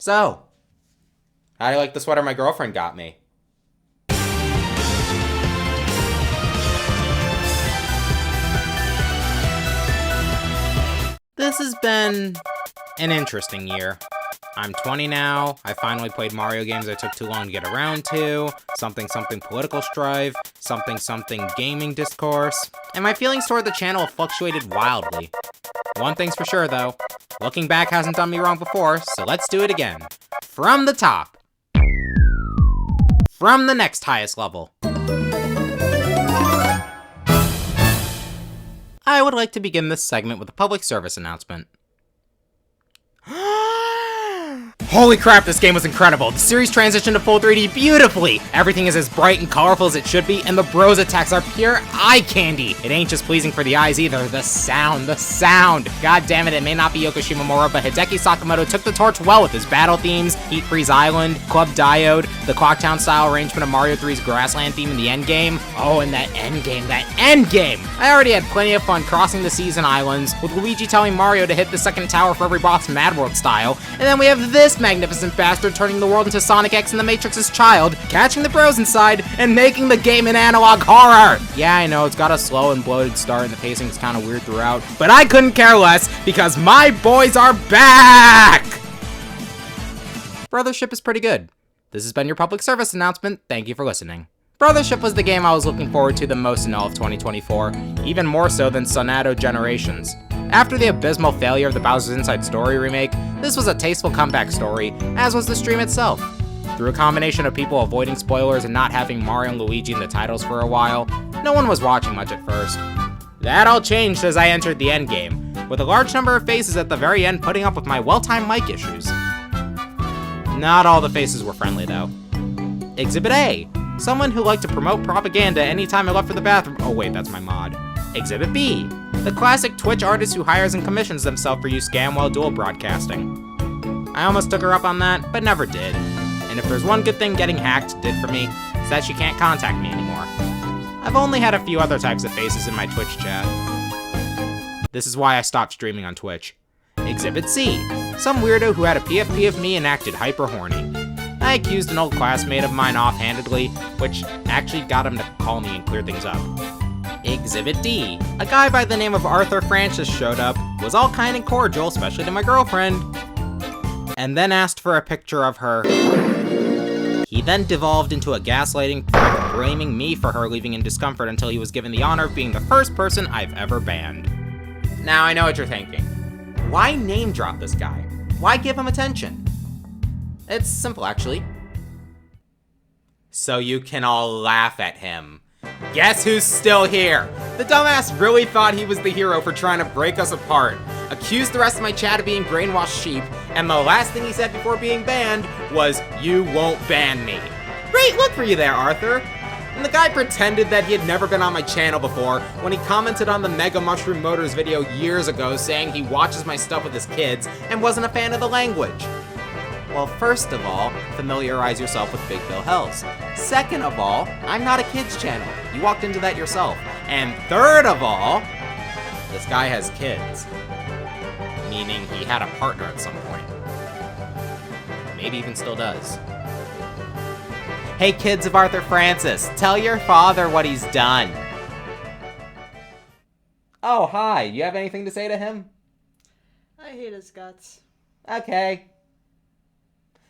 So, how do you like the sweater my girlfriend got me? This has been an interesting year. I'm 20 now, I finally played Mario games I took too long to get around to, something political strife, something gaming discourse, and my feelings toward the channel have fluctuated wildly. One thing's for sure though, looking back hasn't done me wrong before, so let's do it again. From the top. From the next highest level. I would like to begin this segment with a public service announcement. Holy crap, this game was incredible. The series transitioned to full 3D beautifully. Everything is as bright and colorful as it should be, and the bros attacks are pure eye candy. It ain't just pleasing for the eyes either. The sound. God damn it, it may not be Yoko Shimomura, but Hideki Sakamoto took the torch well with his battle themes, Heat Freeze Island, Club Diode, the Clocktown style arrangement of Mario 3's Grassland theme in the endgame. Oh, and that endgame! I already had plenty of fun crossing the seas and islands, with Luigi telling Mario to hit the second tower for every boss Mad World style, and then we have this magnificent bastard turning the world into Sonic X and the Matrix's child, catching the bros inside, and making the game an analog horror! Yeah, I know, it's got a slow and bloated start and the pacing's kinda weird throughout, but I couldn't care less, because my boys are back! Brothership is pretty good. This has been your public service announcement, thank you for listening. Brothership was the game I was looking forward to the most in all of 2024, even more so than Sonado Generations. After the abysmal failure of the Bowser's Inside Story remake, this was a tasteful comeback story, as was the stream itself. Through a combination of people avoiding spoilers and not having Mario and Luigi in the titles for a while, no one was watching much at first. That all changed as I entered the endgame, with a large number of faces at the very end putting up with my well-timed mic issues. Not all the faces were friendly though. Exhibit A, someone who liked to promote propaganda anytime I left for the bathroom. Oh wait, that's my mod. Exhibit B, the classic Twitch artist who hires and commissions themselves for use scam while dual broadcasting. I almost took her up on that, but never did. And if there's one good thing getting hacked did for me, it's that she can't contact me anymore. I've only had a few other types of faces in my Twitch chat. This is why I stopped streaming on Twitch. Exhibit C, some weirdo who had a PFP of me and acted hyper horny. I accused an old classmate of mine offhandedly, which actually got him to call me and clear things up. Exhibit D, a guy by the name of Arthur Francis showed up, was all kind and cordial, especially to my girlfriend, and then asked for a picture of her. He then devolved into a gaslighting prick, blaming me for her leaving in discomfort until he was given the honor of being the first person I've ever banned. Now I know what you're thinking. Why name drop this guy? Why give him attention? It's simple actually. So you can all laugh at him. Guess who's still here? The dumbass really thought he was the hero for trying to break us apart, accused the rest of my chat of being brainwashed sheep, and the last thing he said before being banned was, "You won't ban me." Great look for you there, Arthur. And the guy pretended that he had never been on my channel before when he commented on the Mega Mushroom Motors video years ago saying he watches my stuff with his kids and wasn't a fan of the language. Well, first of all, familiarize yourself with Big Bill Hells. Second of all, I'm not a kids channel. You walked into that yourself. And third of all, this guy has kids. Meaning he had a partner at some point. Maybe even still does. Hey kids of Arthur Francis, tell your father what he's done. Oh, hi. You have anything to say to him? I hate his guts. Okay.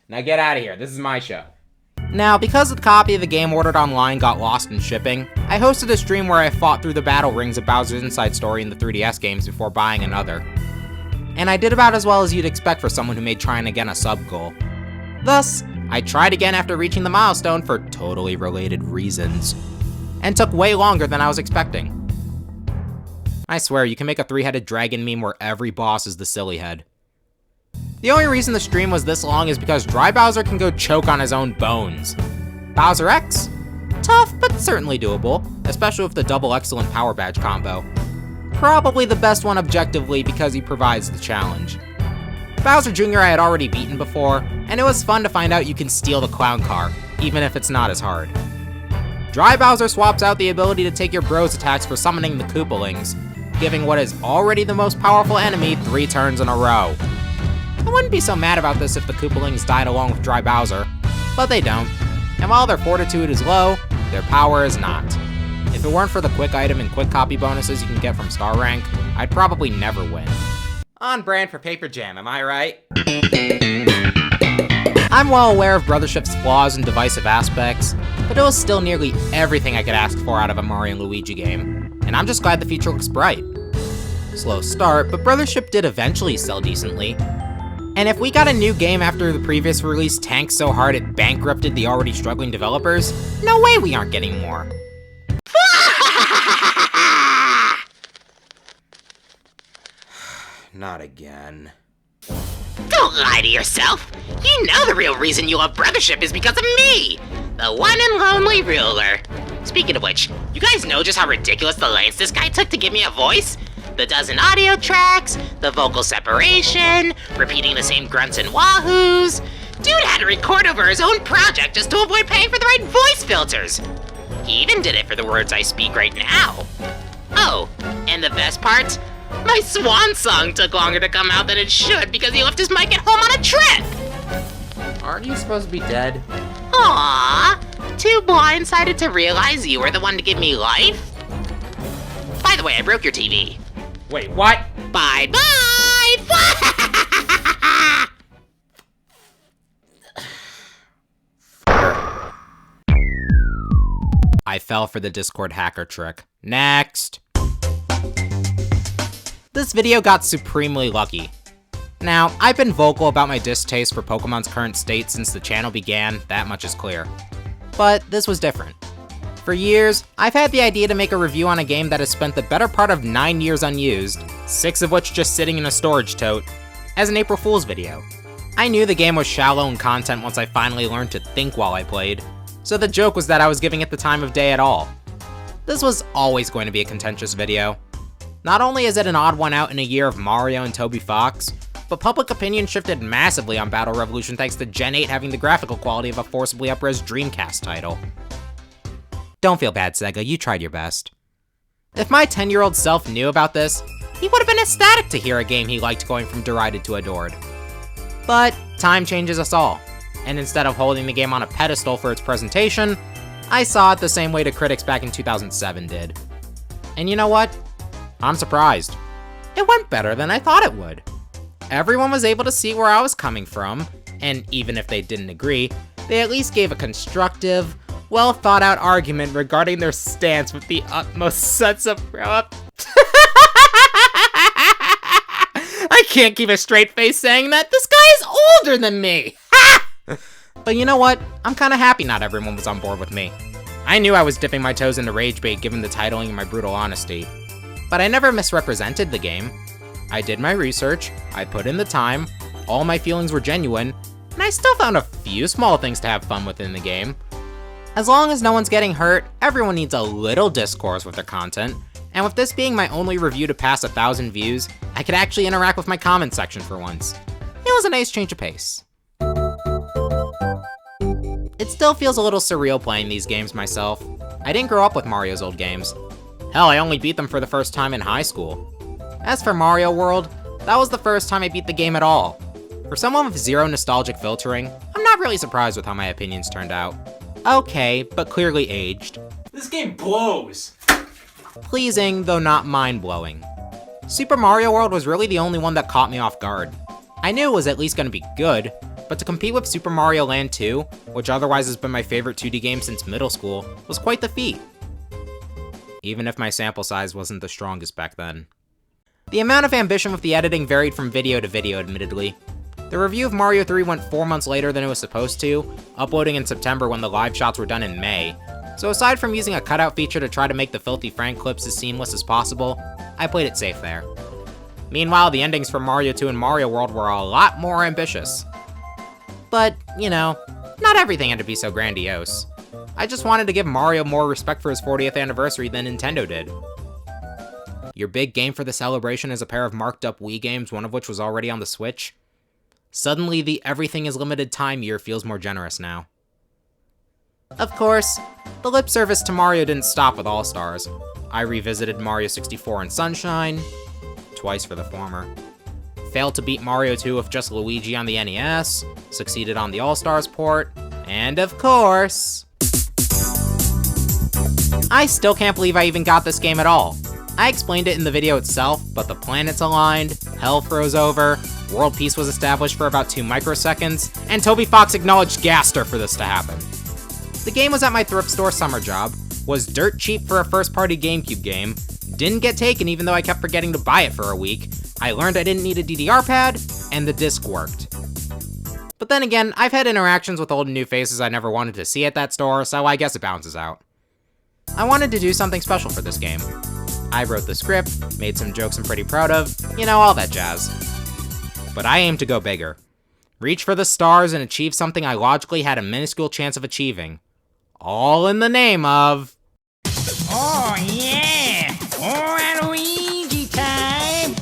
Now get out of here, this is my show. Now, because the copy of the game ordered online got lost in shipping, I hosted a stream where I fought through the battle rings of Bowser's Inside Story in the 3DS games before buying another. And I did about as well as you'd expect for someone who made trying again a sub-goal. Thus, I tried again after reaching the milestone for totally related reasons, and took way longer than I was expecting. I swear, you can make a 3-headed dragon meme where every boss is the silly head. The only reason the stream was this long is because Dry Bowser can go choke on his own bones. Bowser X? Tough, but certainly doable, especially with the double excellent power badge combo. Probably the best one objectively because he provides the challenge. Bowser Jr. I had already beaten before, and it was fun to find out you can steal the clown car, even if it's not as hard. Dry Bowser swaps out the ability to take your bros attacks for summoning the Koopalings, giving what is already the most powerful enemy 3 turns in a row. I wouldn't be so mad about this if the Koopalings died along with Dry Bowser, but they don't. And while their fortitude is low, their power is not. If it weren't for the quick item and quick copy bonuses you can get from Star Rank, I'd probably never win. On brand for Paper Jam, am I right? I'm well aware of Brothership's flaws and divisive aspects, but it was still nearly everything I could ask for out of a Mario and Luigi game, and I'm just glad the future looks bright. Slow start, but Brothership did eventually sell decently. And if we got a new game after the previous release tanked so hard it bankrupted the already struggling developers, no way we aren't getting more. Not again. Don't lie to yourself. You know the real reason you love Brothership is because of me, the one and lonely ruler. Speaking of which, you guys know just how ridiculous the lengths this guy took to give me a voice? The dozen audio tracks, the vocal separation, repeating the same grunts and wahoos. Dude had to record over his own project just to avoid paying for the right voice filters. He even did it for the words I speak right now. Oh, and the best part? My swan song took longer to come out than it should because he left his mic at home on a trip! Aren't you supposed to be dead? Aww, too blindsided to realize you were the one to give me life? By the way, I broke your TV. Wait, what? Bye-bye! I fell for the Discord hacker trick. Next! This video got supremely lucky. Now, I've been vocal about my distaste for Pokemon's current state since the channel began, that much is clear. But this was different. For years, I've had the idea to make a review on a game that has spent the better part of 9 years unused, 6 of which just sitting in a storage tote, as an April Fool's video. I knew the game was shallow in content once I finally learned to think while I played, so the joke was that I was giving it the time of day at all. This was always going to be a contentious video. Not only is it an odd one out in a year of Mario and Toby Fox, but public opinion shifted massively on Battle Revolution thanks to Gen 8 having the graphical quality of a forcibly up-res Dreamcast title. Don't feel bad, Sega, you tried your best. If my 10-year-old self knew about this, he would have been ecstatic to hear a game he liked going from derided to adored. But time changes us all, and instead of holding the game on a pedestal for its presentation, I saw it the same way the critics back in 2007 did. And you know what? I'm surprised. It went better than I thought it would. Everyone was able to see where I was coming from, and even if they didn't agree, they at least gave a constructive, well thought out argument regarding their stance with the utmost sense of I can't keep a straight face saying that. This guy is older than me. But you know what? I'm kind of happy not everyone was on board with me. I knew I was dipping my toes into rage bait given the titling and my brutal honesty. But I never misrepresented the game. I did my research, I put in the time, all my feelings were genuine, and I still found a few small things to have fun with in the game. As long as no one's getting hurt, everyone needs a little discourse with their content, and with this being my only review to pass 1,000 views, I could actually interact with my comment section for once. It was a nice change of pace. It still feels a little surreal playing these games myself. I didn't grow up with Mario's old games. Hell, I only beat them for the first time in high school. As for Mario World, that was the first time I beat the game at all. For someone with zero nostalgic filtering, I'm not really surprised with how my opinions turned out. Okay, but clearly aged. This game blows! Pleasing, though not mind-blowing. Super Mario World was really the only one that caught me off guard. I knew it was at least gonna be good, but to compete with Super Mario Land 2, which otherwise has been my favorite 2D game since middle school, was quite the feat. Even if my sample size wasn't the strongest back then. The amount of ambition with the editing varied from video to video, admittedly. The review of Mario 3 went 4 months later than it was supposed to, uploading in September when the live shots were done in May. So aside from using a cutout feature to try to make the Filthy Frank clips as seamless as possible, I played it safe there. Meanwhile, the endings for Mario 2 and Mario World were a lot more ambitious. But, you know, not everything had to be so grandiose. I just wanted to give Mario more respect for his 40th anniversary than Nintendo did. Your big game for the celebration is a pair of marked up Wii games, one of which was already on the Switch? Suddenly, the everything is limited time year feels more generous now. Of course, the lip service to Mario didn't stop with All-Stars. I revisited Mario 64 and Sunshine, twice for the former, failed to beat Mario 2 with just Luigi on the NES, succeeded on the All-Stars port, and of course... I still can't believe I even got this game at all. I explained it in the video itself, but the planets aligned, hell froze over, world peace was established for about 2 microseconds, and Toby Fox acknowledged Gaster for this to happen. The game was at my thrift store summer job, was dirt cheap for a first-party GameCube game, didn't get taken even though I kept forgetting to buy it for a week, I learned I didn't need a DDR pad, and the disc worked. But then again, I've had interactions with old and new faces I never wanted to see at that store, so I guess it balances out. I wanted to do something special for this game. I wrote the script, made some jokes I'm pretty proud of, you know, all that jazz. But I aim to go bigger. Reach for the stars and achieve something I logically had a minuscule chance of achieving. All in the name of... Oh yeah! Oh, Luigi time!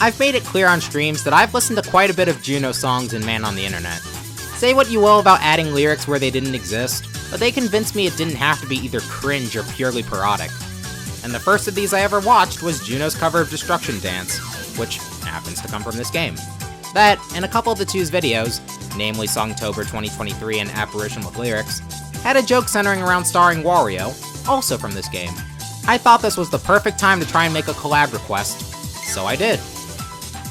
I've made it clear on streams that I've listened to quite a bit of Juno songs in Man on the Internet. Say what you will about adding lyrics where they didn't exist, but they convinced me it didn't have to be either cringe or purely parodic. And the first of these I ever watched was Juno's cover of Destruction Dance, which happens to come from this game. That, and a couple of the two's videos, namely Songtober 2023 and Apparition with Lyrics, had a joke centering around starring Wario, also from this game. I thought this was the perfect time to try and make a collab request, so I did.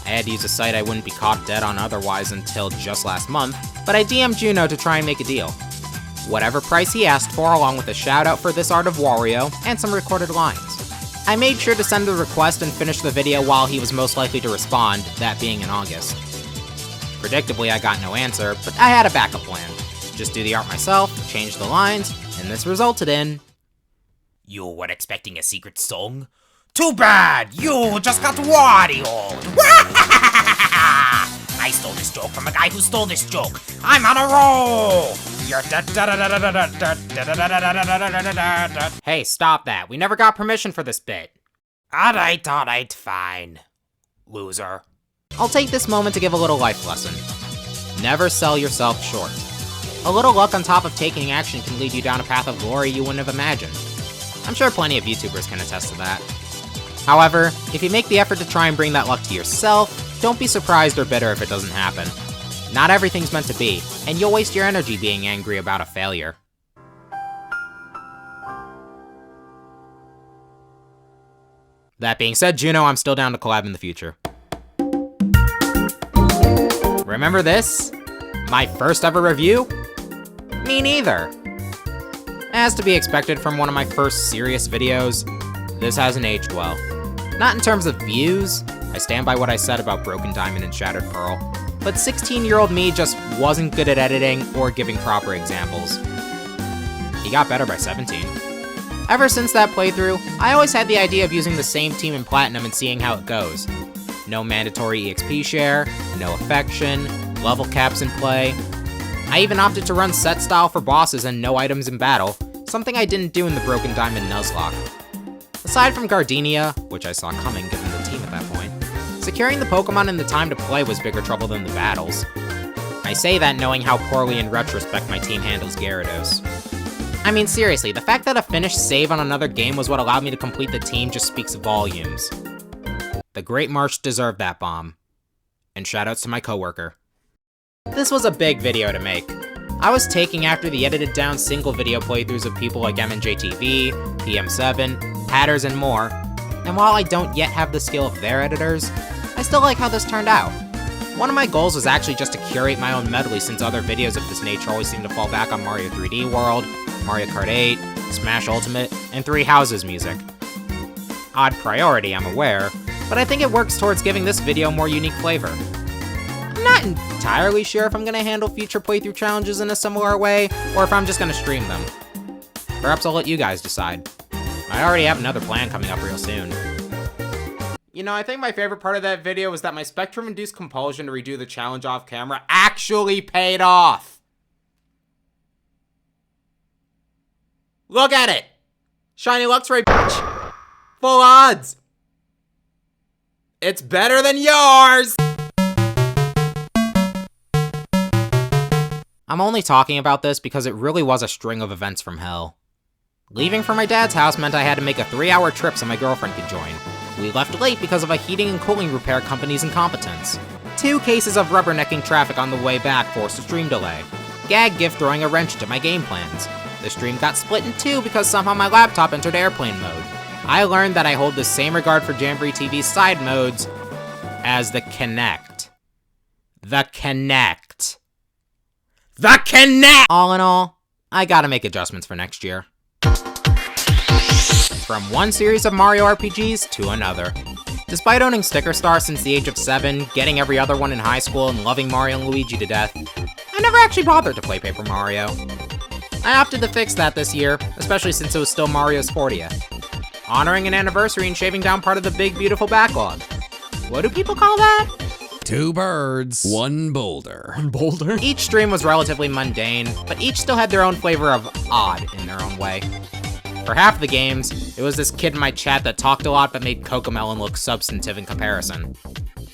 I had to use a site I wouldn't be caught dead on otherwise until just last month, but I DM'd Juno to try and make a deal. Whatever price he asked for, along with a shout out for this art of Wario, and some recorded lines. I made sure to send the request and finish the video while he was most likely to respond, that being in August. Predictably, I got no answer, but I had a backup plan. Just do the art myself, change the lines, and this resulted in... You were expecting a secret song? Too bad! You just got Wario'd! I stole this joke from a guy who stole this joke! I'm on a roll! Hey, stop that. We never got permission for this bit. Alright, fine. Loser. I'll take this moment to give a little life lesson. Never sell yourself short. A little luck on top of taking action can lead you down a path of glory you wouldn't have imagined. I'm sure plenty of YouTubers can attest to that. However, if you make the effort to try and bring that luck to yourself, don't be surprised or bitter if it doesn't happen. Not everything's meant to be, and you'll waste your energy being angry about a failure. That being said, Juno, I'm still down to collab in the future. Remember this? My first ever review? Me neither. As to be expected from one of my first serious videos, this hasn't aged well. Not in terms of views, I stand by what I said about Broken Diamond and Shattered Pearl, but 16-year-old me just wasn't good at editing or giving proper examples. He got better by 17. Ever since that playthrough, I always had the idea of using the same team in Platinum and seeing how it goes. No mandatory EXP share, no affection, level caps in play. I even opted to run set style for bosses and no items in battle, something I didn't do in the Broken Diamond Nuzlocke. Aside from Gardenia, which I saw coming given the team at that point, securing the Pokemon and the time to play was bigger trouble than the battles. I say that knowing how poorly in retrospect my team handles Gyarados. I mean seriously, the fact that a finished save on another game was what allowed me to complete the team just speaks volumes. The great Marsh deserved that bomb. And shoutouts to my coworker. This was a big video to make. I was taking after the edited down single video playthroughs of people like MNJTV, PM7, Hatters, and more, and while I don't yet have the skill of their editors, I still like how this turned out. One of my goals was actually just to curate my own medley since other videos of this nature always seem to fall back on Mario 3D World, Mario Kart 8, Smash Ultimate, and Three Houses music. Odd priority, I'm aware, but I think it works towards giving this video more unique flavor. I'm not entirely sure if I'm going to handle future playthrough challenges in a similar way, or if I'm just going to stream them. Perhaps I'll let you guys decide. I already have another plan coming up real soon. You know, I think my favorite part of that video was that my Spectrum-induced compulsion to redo the challenge off camera actually paid off! Look at it! Shiny Luxray, bitch! Full odds! It's better than yours! I'm only talking about this because it really was a string of events from hell. Leaving for my dad's house meant I had to make a 3-hour trip so my girlfriend could join. We left late because of a heating and cooling repair company's incompetence. 2 cases of rubbernecking traffic on the way back forced a stream delay. Gag gift throwing a wrench into my game plans. The stream got split in 2 because somehow my laptop entered airplane mode. I learned that I hold the same regard for Jamboree TV's side modes as the Kinect. The Kinect. The Kinect! All in all, I gotta make adjustments for next year. From one series of Mario RPGs to another. Despite owning Sticker Star since the age of 7, getting every other one in high school, and loving Mario and Luigi to death, I never actually bothered to play Paper Mario. I opted to fix that this year, especially since it was still Mario's 40th. Honoring an anniversary and shaving down part of the big, beautiful backlog. What do people call that? 2 birds, 1 boulder. Each stream was relatively mundane, but each still had their own flavor of odd in their own way. For half the games, it was this kid in my chat that talked a lot but made Cocomelon look substantive in comparison.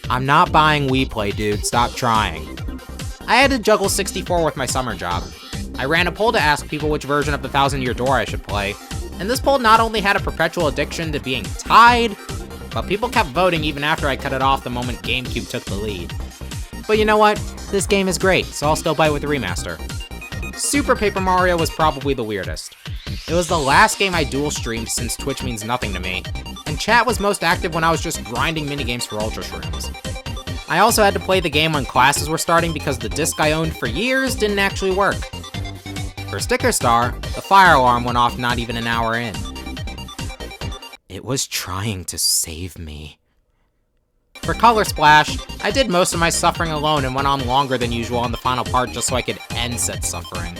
I'm not buying Wii Play, dude, stop trying. I had to juggle 64 with my summer job. I ran a poll to ask people which version of the Thousand Year Door I should play, and this poll not only had a perpetual addiction to being tied, but people kept voting even after I cut it off the moment GameCube took the lead. But you know what? This game is great, so I'll still buy it with the remaster. Super Paper Mario was probably the weirdest. It was the last game I dual streamed since Twitch means nothing to me, and chat was most active when I was just grinding minigames for Ultra Shrooms. I also had to play the game when classes were starting because the disc I owned for years didn't actually work. For Sticker Star, the fire alarm went off not even an hour in. It was trying to save me. For Color Splash, I did most of my suffering alone and went on longer than usual on the final part just so I could end said suffering.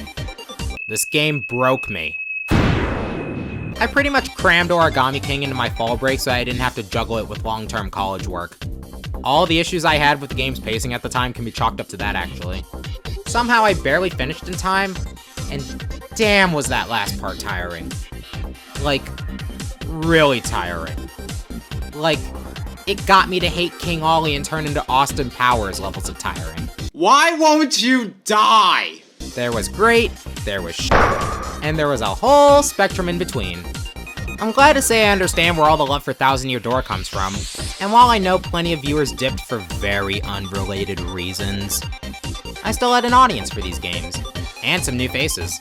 This game broke me. I pretty much crammed Origami King into my fall break so I didn't have to juggle it with long-term college work. All the issues I had with the game's pacing at the time can be chalked up to that, actually. Somehow I barely finished in time, and damn was that last part tiring. Like, really tiring. Like, it got me to hate King Ollie and turn into Austin Powers levels of tiring. Why won't you die? There was great, there was shit, and there was a whole spectrum in between. I'm glad to say I understand where all the love for Thousand Year Door comes from, and while I know plenty of viewers dipped for very unrelated reasons, I still had an audience for these games, and some new faces.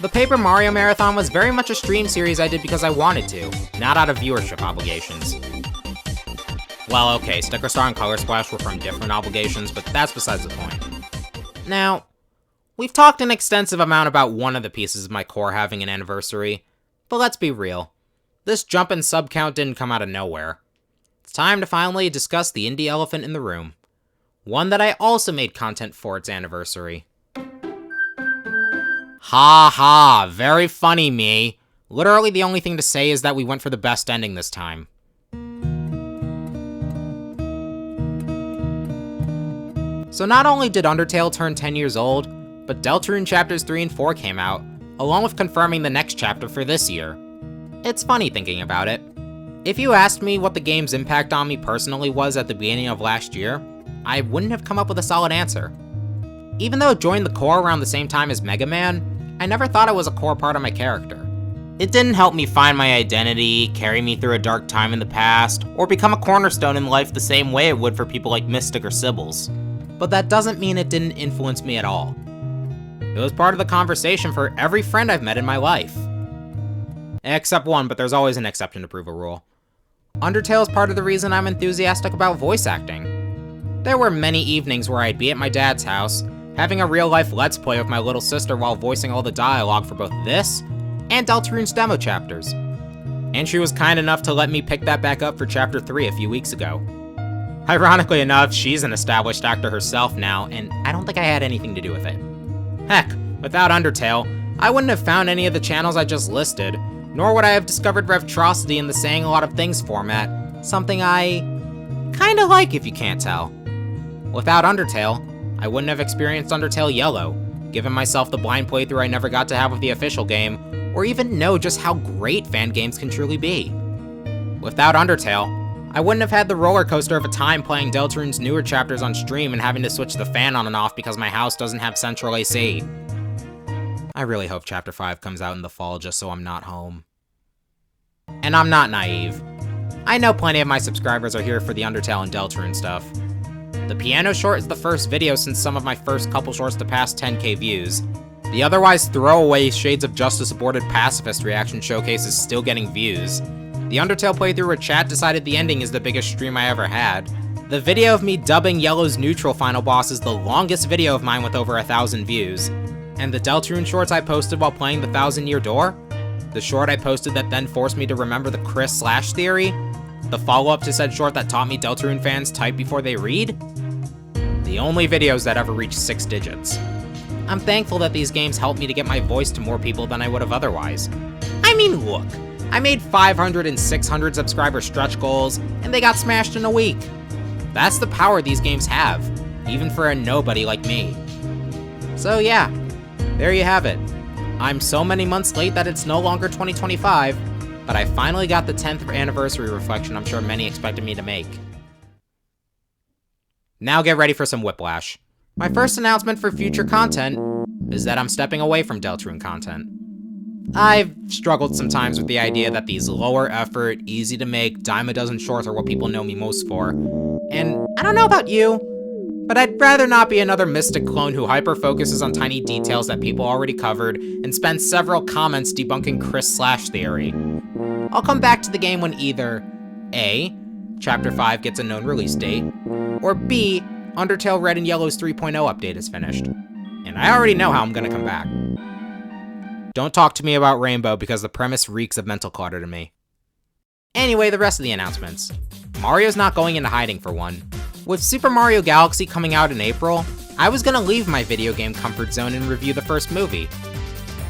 The Paper Mario Marathon was very much a stream series I did because I wanted to, not out of viewership obligations. Well, okay, Sticker Star and Color Splash were from different obligations, but that's besides the point. Now, we've talked an extensive amount about one of the pieces of my core having an anniversary, but let's be real. This jump in sub count didn't come out of nowhere. It's time to finally discuss the indie elephant in the room. One that I also made content for its anniversary. Ha ha, very funny, me. Literally the only thing to say is that we went for the best ending this time. So not only did Undertale turn 10 years old, but Deltarune Chapters 3 and 4 came out, along with confirming the next chapter for this year. It's funny thinking about it. If you asked me what the game's impact on me personally was at the beginning of last year, I wouldn't have come up with a solid answer. Even though it joined the core around the same time as Mega Man, I never thought it was a core part of my character. It didn't help me find my identity, carry me through a dark time in the past, or become a cornerstone in life the same way it would for people like Mystic or Sibbles. But that doesn't mean it didn't influence me at all. It was part of the conversation for every friend I've met in my life. Except one, but there's always an exception to prove a rule. Undertale is part of the reason I'm enthusiastic about voice acting. There were many evenings where I'd be at my dad's house, having a real-life Let's Play with my little sister while voicing all the dialogue for both this and Deltarune's demo chapters. And she was kind enough to let me pick that back up for Chapter 3 a few weeks ago. Ironically enough, she's an established actor herself now, and I don't think I had anything to do with it. Heck, without Undertale, I wouldn't have found any of the channels I just listed, nor would I have discovered Revtrosity in the Saying a Lot of Things format, something I kinda like if you can't tell. Without Undertale, I wouldn't have experienced Undertale Yellow, given myself the blind playthrough I never got to have with the official game, or even know just how great fan games can truly be. Without Undertale, I wouldn't have had the roller coaster of a time playing Deltarune's newer chapters on stream and having to switch the fan on and off because my house doesn't have central AC. I really hope Chapter 5 comes out in the fall just so I'm not home. And I'm not naive. I know plenty of my subscribers are here for the Undertale and Deltarune stuff. The piano short is the first video since some of my first couple shorts to pass 10k views. The otherwise throwaway Shades of Justice aborted pacifist reaction showcase is still getting views. The Undertale playthrough where chat decided the ending is the biggest stream I ever had. The video of me dubbing Yellow's neutral final boss is the longest video of mine with over 1,000 views. And the Deltarune shorts I posted while playing the 1,000-Year Door? The short I posted that then forced me to remember the Chris Slash theory? The follow-up to said short that taught me Deltarune fans type before they read? The only videos that ever reached 6 digits. I'm thankful that these games helped me to get my voice to more people than I would have otherwise. I mean, look, I made 500 and 600 subscriber stretch goals, and they got smashed in a week. That's the power these games have, even for a nobody like me. So yeah, there you have it. I'm so many months late that it's no longer 2025, but I finally got the 10th anniversary reflection I'm sure many expected me to make. Now get ready for some whiplash. My first announcement for future content is that I'm stepping away from Deltarune content. I've struggled sometimes with the idea that these lower effort, easy to make, dime a dozen shorts are what people know me most for. And I don't know about you, but I'd rather not be another Mystic clone who hyper-focuses on tiny details that people already covered and spends several comments debunking Chris Slash theory. I'll come back to the game when either A, Chapter 5 gets a known release date, or B, Undertale Red and Yellow's 3.0 update is finished. And I already know how I'm gonna come back. Don't talk to me about Rainbow because the premise reeks of mental clutter to me. Anyway, the rest of the announcements. Mario's not going into hiding for one. With Super Mario Galaxy coming out in April, I was gonna leave my video game comfort zone and review the first movie.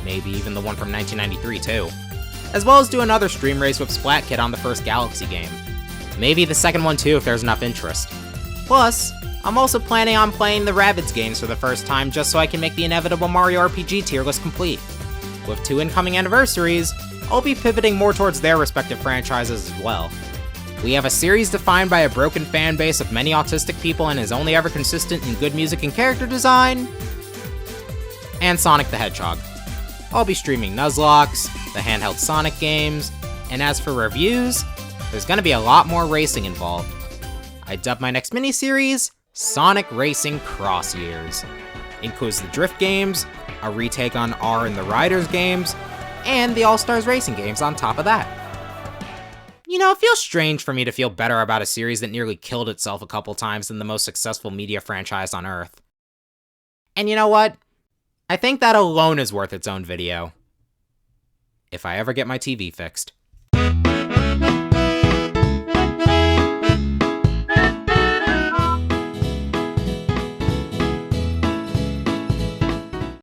Maybe even the one from 1993 too. As well as do another stream race with Splat Kid on the first Galaxy game. Maybe the second one too if there's enough interest. Plus, I'm also planning on playing the Rabbids games for the first time just so I can make the inevitable Mario RPG tier list complete. With 2 incoming anniversaries, I'll be pivoting more towards their respective franchises as well. We have a series defined by a broken fan base of many autistic people and is only ever consistent in good music and character design. And Sonic the Hedgehog. I'll be streaming Nuzlocke, the handheld Sonic games, and as for reviews, there's gonna be a lot more racing involved. I dubbed my next miniseries Sonic Racing Cross Years. Includes the Drift games, a retake on R and the Riders games, and the All-Stars Racing games on top of that. You know, it feels strange for me to feel better about a series that nearly killed itself a couple times than the most successful media franchise on Earth. And you know what? I think that alone is worth its own video. If I ever get my TV fixed.